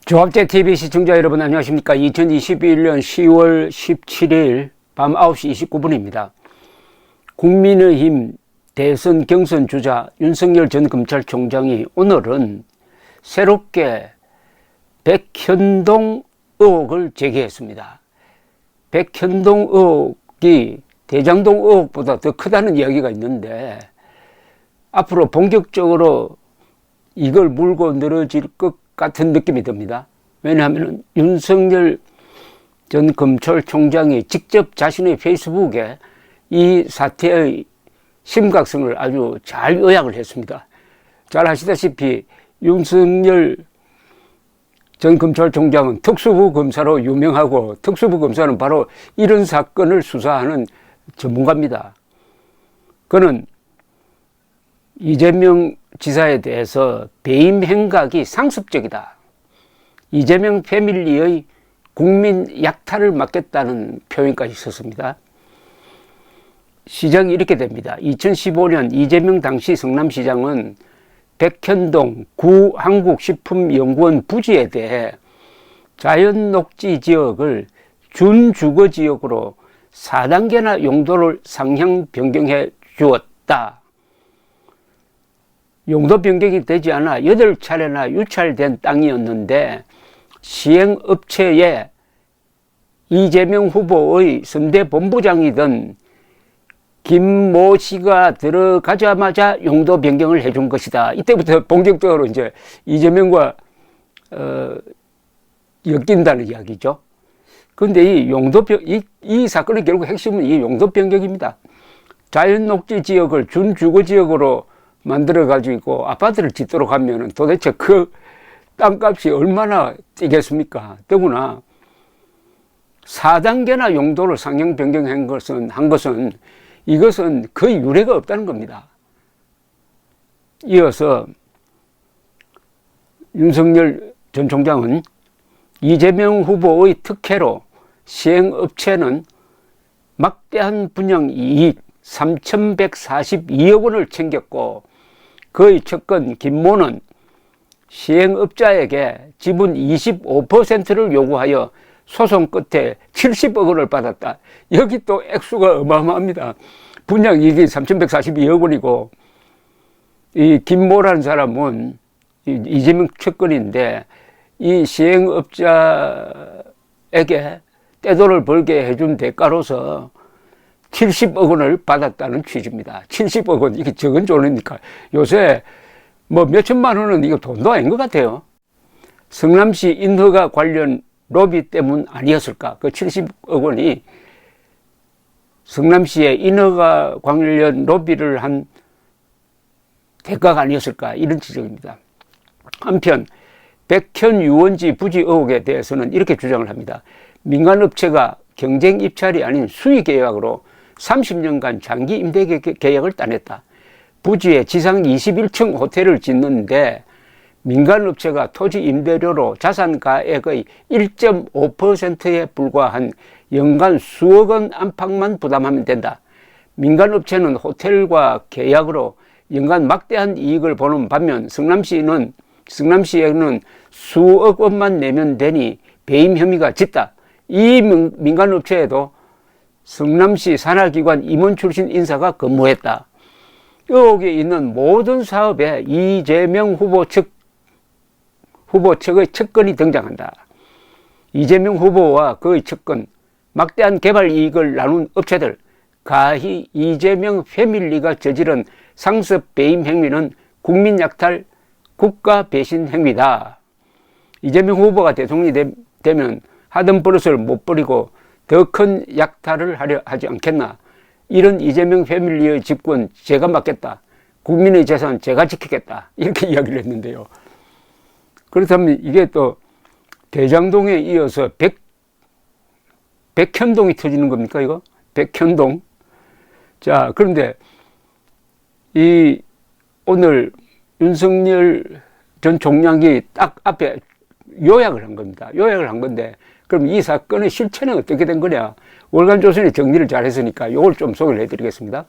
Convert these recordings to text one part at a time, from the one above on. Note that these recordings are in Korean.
조합제TV 시청자 여러분 안녕하십니까. 2021년 10월 17일 밤 9시 29분입니다. 국민의힘 대선 경선 주자 윤석열 전 검찰총장이 오늘은 새롭게 백현동 의혹을 제기했습니다. 백현동 의혹이 대장동 의혹보다 더 크다는 이야기가 있는데 앞으로 본격적으로 이걸 물고 늘어질 것 같은 느낌이 듭니다. 왜냐하면 윤석열 전 검찰총장이 직접 자신의 페이스북에 이 사태의 심각성을 아주 잘 요약을 했습니다. 잘 아시다시피 윤석열 전 검찰총장은 특수부 검사로 유명하고 특수부 검사는 바로 이런 사건을 수사하는 전문가입니다. 그는 이재명 지사에 대해서 배임 행각이 상습적이다. 이재명 패밀리의 국민 약탈을 막겠다는 표현까지 있었습니다. 시작이 이렇게 됩니다. 2015년 이재명 당시 성남시장은 백현동 구 한국식품연구원 부지에 대해 자연녹지 지역을 준주거지역으로 4단계나 용도를 상향 변경해 주었다. 용도 변경이 되지 않아 8차례나 유찰된 땅이었는데 시행업체에 이재명 후보의 선대 본부장이던 김모 씨가 들어가자마자 용도 변경을 해준 것이다. 이때부터 본격적으로 이제 이재명과 엮인다는 이야기죠. 그런데 이 사건의 결국 핵심은 이 용도 변경입니다. 자연녹지 지역을 준주거지역으로 만들어가지고 아파트를 짓도록 하면은 도대체 그 땅값이 얼마나 뛰겠습니까? 더구나 4단계나 용도를 상향 변경한 것은 이것은 거의 유례가 없다는 겁니다. 이어서 윤석열 전 총장은 이재명 후보의 특혜로 시행업체는 막대한 분양 이익 3,142억 원을 챙겼고 그의 측근 김모는 시행업자에게 지분 25%를 요구하여 소송 끝에 70억 원을 받았다. 여기 또 액수가 어마어마합니다. 분양 이익이 3,142억 원이고 이 김모라는 사람은 이재명 측근인데 이 시행업자에게 떼돈을 벌게 해준 대가로서 70억 원을 받았다는 취지입니다. 70억 원, 이게 적은 돈이니까. 요새 뭐 몇천만 원은 이거 돈도 아닌 것 같아요. 성남시 인허가 관련 로비 때문 아니었을까? 그 70억 원이 성남시의 인허가 관련 로비를 한 대가가 아니었을까? 이런 지적입니다. 한편 백현 유원지 부지 의혹에 대해서는 이렇게 주장을 합니다. 민간업체가 경쟁 입찰이 아닌 수의 계약으로 30년간 장기 임대 계약을 따냈다. 부지에 지상 21층 호텔을 짓는데 민간업체가 토지 임대료로 자산가액의 1.5%에 불과한 연간 수억 원 안팎만 부담하면 된다. 민간업체는 호텔과 계약으로 연간 막대한 이익을 보는 반면 성남시에는 수억 원만 내면 되니 배임 혐의가 짙다. 이 민간업체에도 성남시 산하기관 임원 출신 인사가 근무했다. 의혹에 있는 모든 사업에 이재명 후보 측의 측근이 등장한다. 이재명 후보와 그의 측근, 막대한 개발 이익을 나눈 업체들, 가히 이재명 패밀리가 저지른 상습 배임 행위는 국민 약탈, 국가 배신 행위다. 이재명 후보가 대통령이 되면 하던 버릇을 못 버리고 더 큰 약탈을 하려 하지 않겠나. 이런 이재명 패밀리의 집권 제가 맡겠다. 국민의 재산 제가 지키겠다. 이렇게 이야기를 했는데요. 그렇다면 이게 또 대장동에 이어서 백현동이 터지는 겁니까, 이거? 백현동. 자, 그런데 오늘 윤석열 전 총장이 딱 앞에 요약을 한 겁니다. 요약을 한 건데 그럼 이 사건의 실체는 어떻게 된 거냐? 월간조선이 정리를 잘 했으니까 이걸 좀 소개를 해드리겠습니다.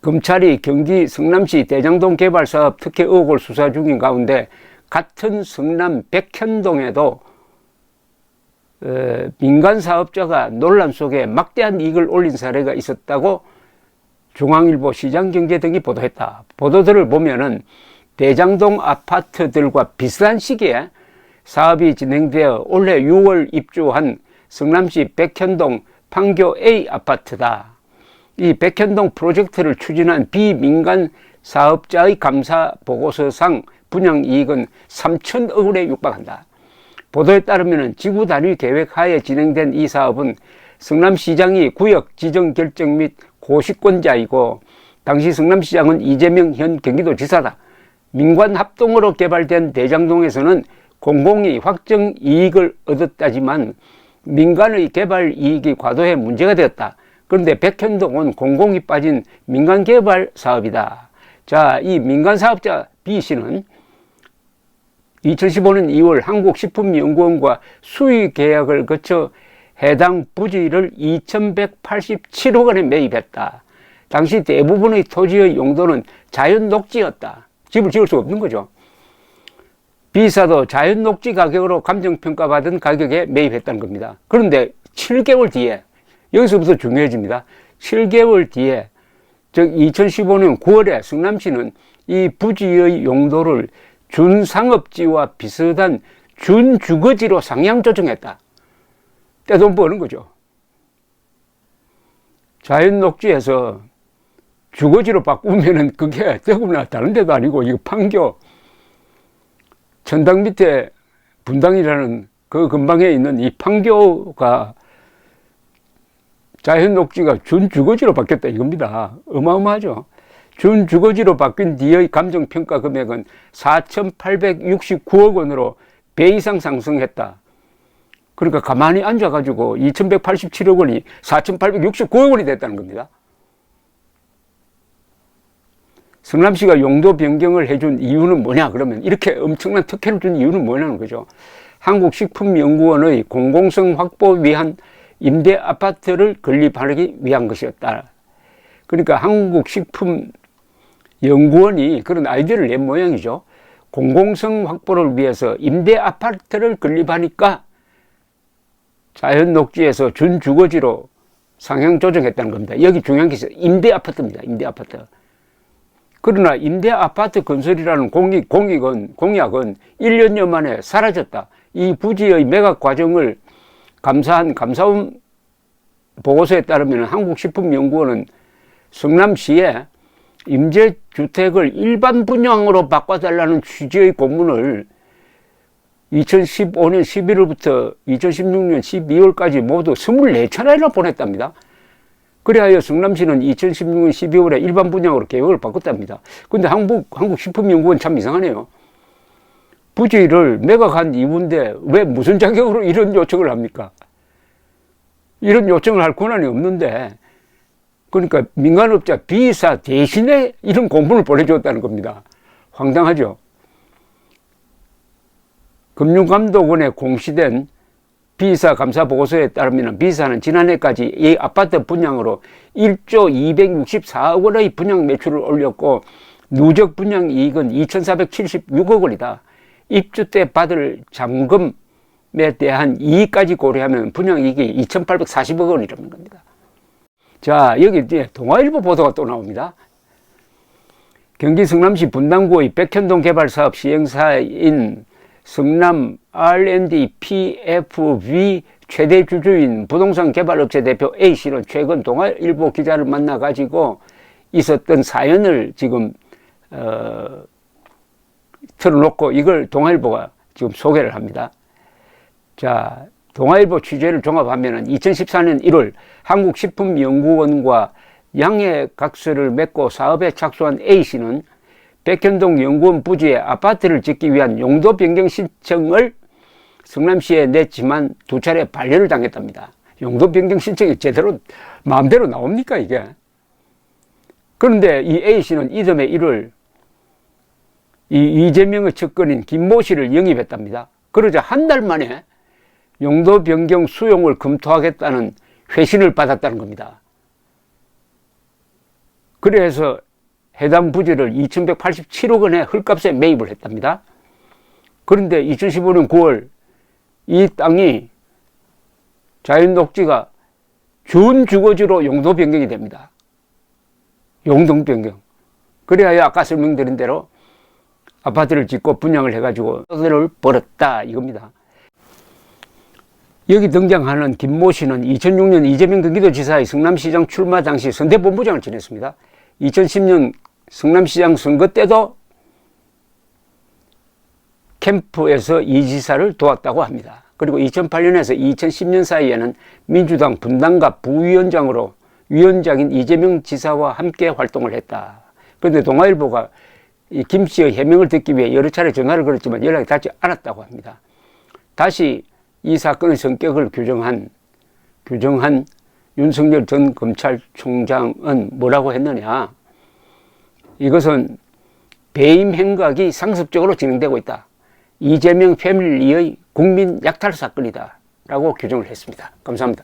검찰이 경기 성남시 대장동 개발 사업 특혜 의혹을 수사 중인 가운데 같은 성남 백현동에도 민간 사업자가 논란 속에 막대한 이익을 올린 사례가 있었다고 중앙일보, 시장경제 등이 보도했다. 보도들을 보면은 대장동 아파트들과 비슷한 시기에 사업이 진행되어 올해 6월 입주한 성남시 백현동 판교 A 아파트다. 이 백현동 프로젝트를 추진한 비민간 사업자의 감사 보고서상 분양이익은 3천억 원에 육박한다. 보도에 따르면 지구 단위 계획 하에 진행된 이 사업은 성남시장이 구역 지정 결정 및 고시권자이고 당시 성남시장은 이재명 현 경기도지사다. 민관 합동으로 개발된 대장동에서는 공공이 확정 이익을 얻었다지만 민간의 개발 이익이 과도해 문제가 되었다. 그런데 백현동은 공공이 빠진 민간 개발 사업이다. 자, 이 민간 사업자 B씨는 2015년 2월 한국식품연구원과 수의 계약을 거쳐 해당 부지를 2,187억 원에 매입했다. 당시 대부분의 토지의 용도는 자연 녹지였다. 집을 지을 수 없는 거죠. B사도 자연 녹지 가격으로 감정평가받은 가격에 매입했다는 겁니다. 그런데 7개월 뒤에, 여기서부터 중요해집니다. 7개월 뒤에, 즉 2015년 9월에 성남시는 이 부지의 용도를 준상업지와 비슷한 준주거지로 상향 조정했다. 떼돈 버는 거죠. 자연 녹지에서 주거지로 바꾸면은 그게 대구나 다른 데도 아니고 이거 판교 천당 밑에 분당이라는 그 근방에 있는 이 판교가 자연 녹지가 준주거지로 바뀌었다 이겁니다. 어마어마하죠. 준주거지로 바뀐 뒤의 감정평가 금액은 4,869억 원으로 배 이상 상승했다. 그러니까 가만히 앉아가지고 2,187억 원이 4,869억 원이 됐다는 겁니다. 성남시가 용도 변경을 해준 이유는 뭐냐 그러면 이렇게 엄청난 특혜를 준 이유는 뭐냐는 거죠. 한국식품연구원의 공공성 확보 위한 임대 아파트를 건립하기 위한 것이었다. 그러니까 한국식품연구원이 그런 아이디어를 낸 모양이죠. 공공성 확보를 위해서 임대 아파트를 건립하니까 자연 녹지에서 준주거지로 상향 조정했다는 겁니다. 여기 중요한 게 있어요. 임대 아파트입니다. 임대 아파트. 그러나 임대 아파트 건설이라는 공약은 1년여 만에 사라졌다. 이 부지의 매각 과정을 감사한 감사원 보고서에 따르면 한국식품연구원은 성남시에 임대주택을 일반 분양으로 바꿔달라는 취지의 공문을 2015년 11월부터 2016년 12월까지 모두 24차례나 보냈답니다. 그래야 성남시는 2016년 12월에 일반 분양으로 계획을 바꿨답니다. 근데 한국식품연구원 참 이상하네요. 부지를 매각한 이유인데 왜 무슨 자격으로 이런 요청을 합니까? 이런 요청을 할 권한이 없는데, 그러니까 민간업자 B사 대신에 이런 공문을 보내줬다는 겁니다. 황당하죠. 금융감독원에 공시된 B사 감사보고서에 따르면 B사는 지난해까지 이 아파트 분양으로 1조 264억 원의 분양 매출을 올렸고 누적 분양 이익은 2,476억 원이다. 입주 때 받을 잔금에 대한 이익까지 고려하면 분양 이익이 2,840억 원이라는 겁니다. 자, 여기 이제 동아일보 보도가 또 나옵니다. 경기 성남시 분당구의 백현동 개발 사업 시행사인 성남 R&D PFV 최대 주주인 부동산 개발업체 대표 A씨는 최근 동아일보 기자를 만나가지고 있었던 사연을 지금 틀어놓고 이걸 동아일보가 지금 소개를 합니다. 자, 동아일보 취재를 종합하면 2014년 1월 한국식품연구원과 양해각서를 맺고 사업에 착수한 A씨는 백현동 연구원 부지에 아파트를 짓기 위한 용도 변경 신청을 성남시에 냈지만 2차례 반려를 당했답니다. 용도 변경 신청이 제대로 마음대로 나옵니까 이게? 그런데 이 A씨는 이듬해 1월 이 이재명의 측근인 김모 씨를 영입했답니다. 그러자 한 달 만에 용도 변경 수용을 검토하겠다는 회신을 받았다는 겁니다. 그래서 해당 부지를 2,187억 원의 헐값에 매입을 했답니다. 그런데 2015년 9월 이 땅이 자연녹지가 준주거지로 용도 변경이 됩니다. 용도 변경. 그래야 아까 설명드린 대로 아파트를 짓고 분양을 해가지고 돈을 벌었다 이겁니다. 여기 등장하는 김모 씨는 2006년 이재명 경기도지사의 성남시장 출마 당시 선대본부장을 지냈습니다. 2010년 성남시장 선거 때도 캠프에서 이 지사를 도왔다고 합니다. 그리고 2008년에서 2010년 사이에는 민주당 분당갑 부위원장으로 위원장인 이재명 지사와 함께 활동을 했다. 그런데 동아일보가 이 김 씨의 해명을 듣기 위해 여러 차례 전화를 걸었지만 연락이 닿지 않았다고 합니다. 다시 이 사건의 성격을 규정한 윤석열 전 검찰총장은 뭐라고 했느냐. 이것은 배임 행각이 상습적으로 진행되고 있다. 이재명 패밀리의 국민 약탈 사건이다 라고 규정을 했습니다. 감사합니다.